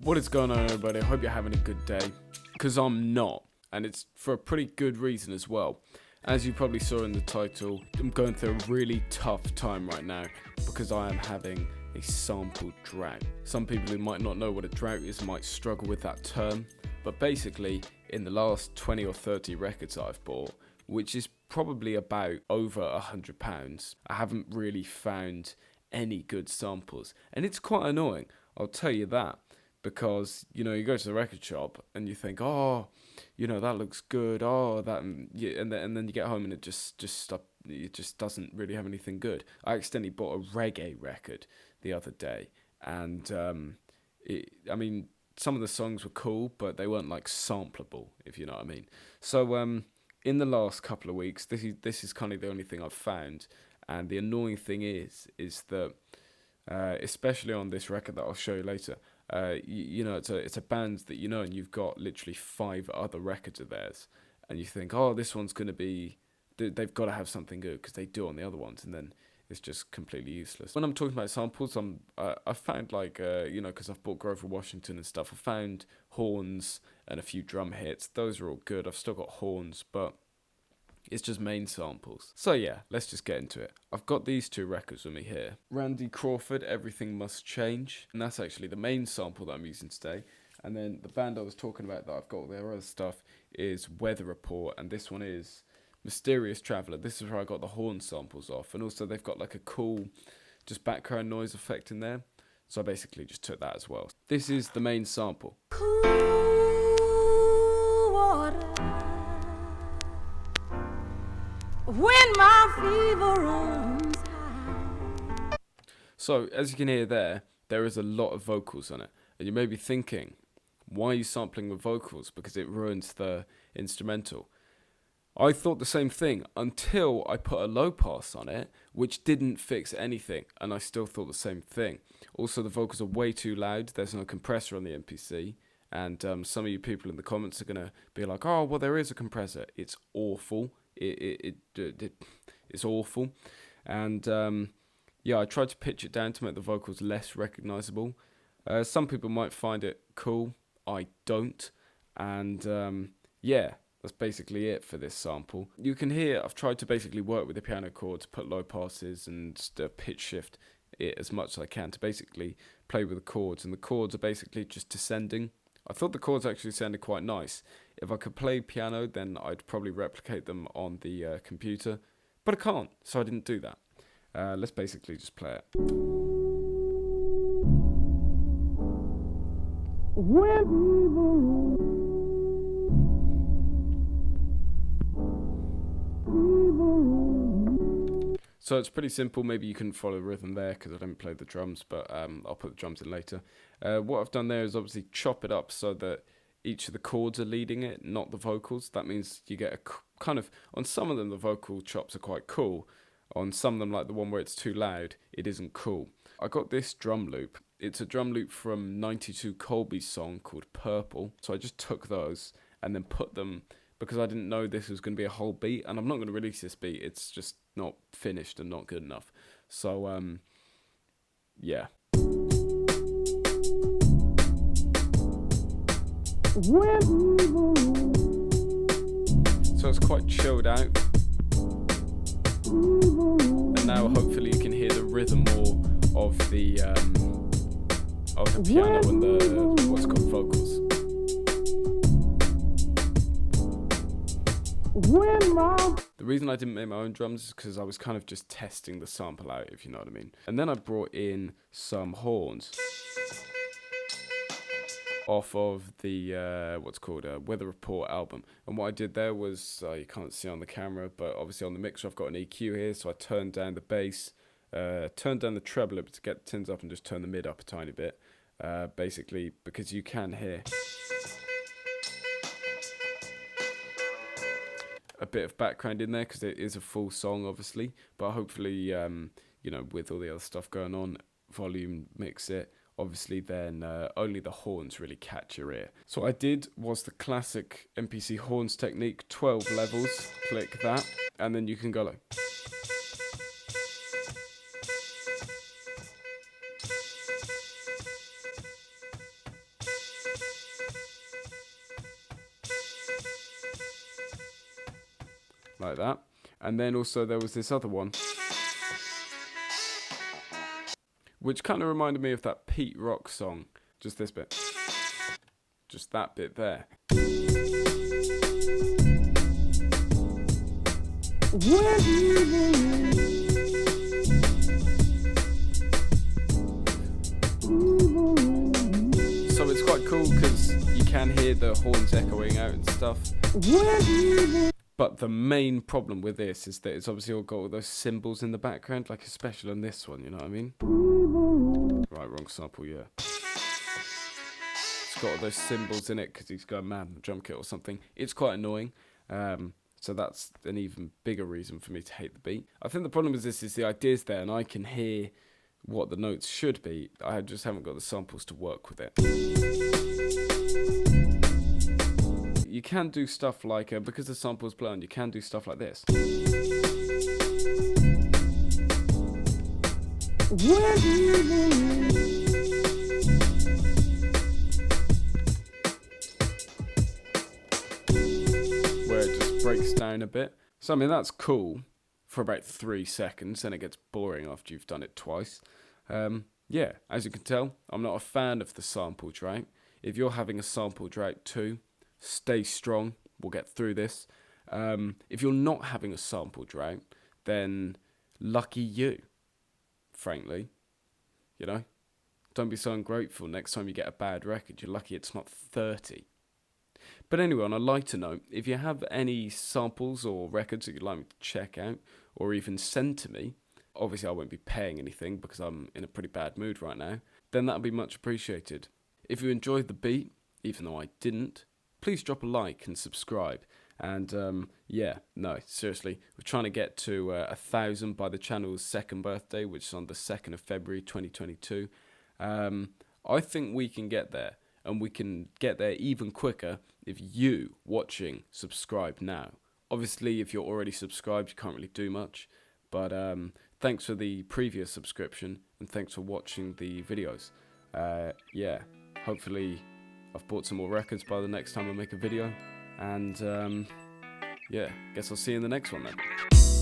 What is going on, everybody? I hope you're having a good day, because I'm not, and it's for a pretty good reason as well. As you probably saw in the title, I'm going through a really tough time right now because I am having a sample drought. Some people who might not know what a drought is might struggle with that term, but basically in the last 20 or 30 records I've bought, which is probably about over £100, I haven't really found any good samples, and it's quite annoying, I'll tell you that. Because, you know, you go to the record shop and you think, oh, you know, that looks good. Oh, that, yeah, and then you get home and it just doesn't really have anything good. I accidentally bought a reggae record the other day, and I mean, some of the songs were cool, but they weren't like sampleable, if you know what I mean. So in the last couple of weeks, this is kind of the only thing I've found, and the annoying thing is that especially on this record that I'll show you later. You know, it's a band that you know, and you've got literally 5 other records of theirs, and you think, oh, this one's going to be, they've got to have something good, because they do on the other ones, and then it's just completely useless. When I'm talking about samples, I found like, you know, because I've bought Grover Washington and stuff, I found horns and a few drum hits. Those are all good. I've still got horns, but it's just main samples. So yeah, let's just get into it. I've got these 2 records with me here. Randy Crawford, Everything Must Change. And that's actually the main sample that I'm using today. And then the band I was talking about that I've got their other stuff is Weather Report. And this one is Mysterious Traveller. This is where I got the horn samples off. And also they've got like a cool just background noise effect in there. So I basically just took that as well. This is the main sample. Cool water. When my fever runs high. So, as you can hear there is a lot of vocals on it. And you may be thinking, why are you sampling with vocals? Because it ruins the instrumental. I thought the same thing until I put a low pass on it, which didn't fix anything. And I still thought the same thing. Also, the vocals are way too loud. There's no compressor on the MPC. And some of you people in the comments are going to be like, oh, well, there is a compressor. It's awful. It's awful, and yeah, I tried to pitch it down to make the vocals less recognizable. Some people might find it cool, I don't, and yeah, that's basically it for this sample. You can hear I've tried to basically work with the piano chords, put low passes and pitch shift it as much as I can to basically play with the chords, and the chords are basically just descending. I thought the chords actually sounded quite nice. If I could play piano, then I'd probably replicate them on the computer. But I can't, so I didn't do that. Let's basically just play it. So it's pretty simple. Maybe you couldn't follow the rhythm there because I didn't play the drums, but I'll put the drums in later. What I've done there is obviously chop it up so that each of the chords are leading it, not the vocals. That means you get a kind of, on some of them the vocal chops are quite cool. On some of them, like the one where it's too loud, it isn't cool. I got this drum loop. It's a drum loop from 92 Colby's song called Purple. So I just took those and then put them, because I didn't know this was going to be a whole beat, and I'm not going to release this beat. It's just not finished and not good enough. So yeah. So it's quite chilled out, and now hopefully you can hear the rhythm more of the piano and the what's called vocals. The reason I didn't make my own drums is because I was kind of just testing the sample out, if you know what I mean. And then I brought in some horns off of the what's called a Weather Report album. And what I did there was, you can't see on the camera, but obviously on the mixer I've got an EQ here, so I turned down the bass, turned down the treble a bit to get the tins up, and just turn the mid up a tiny bit, basically because you can hear a bit of background in there because it is a full song obviously, but hopefully you know, with all the other stuff going on, volume, mix it, obviously then only the horns really catch your ear. So what I did was the classic MPC horns technique, 12 levels, click that, and then you can go like like that. And then also there was this other one, which kind of reminded me of that Pete Rock song. Just this bit. Just that bit there. So it's quite cool because you can hear the horns echoing out and stuff. But the main problem with this is that it's obviously all got all those cymbals in the background, like especially on this one, you know what I mean? Right, wrong sample, yeah. It's got all those cymbals in it because he's going mad in the drum kit or something. It's quite annoying. So that's an even bigger reason for me to hate the beat. I think the problem with this is the idea's there and I can hear what the notes should be. I just haven't got the samples to work with it. You can do stuff like, because the sample's blown, you can do stuff like this. Where it just breaks down a bit. So I mean that's cool for about 3 seconds, then it gets boring after you've done it twice. Yeah, as you can tell, I'm not a fan of the sample drought. If you're having a sample drought too, stay strong, we'll get through this. If you're not having a sample drought, then lucky you, frankly. You know, don't be so ungrateful next time you get a bad record. You're lucky it's not 30. But anyway, on a lighter note, if you have any samples or records that you'd like me to check out or even send to me, obviously I won't be paying anything because I'm in a pretty bad mood right now, then that would be much appreciated. If you enjoyed the beat, even though I didn't, please drop a like and subscribe. And yeah, no, seriously, we're trying to get to 1,000 by the channel's 2nd birthday, which is on the 2nd of February 2022. I think we can get there, and we can get there even quicker if you watching subscribe now. Obviously, if you're already subscribed, you can't really do much, but thanks for the previous subscription, and thanks for watching the videos. Yeah, hopefully I've bought some more records by the next time I make a video. And yeah, guess I'll see you in the next one then.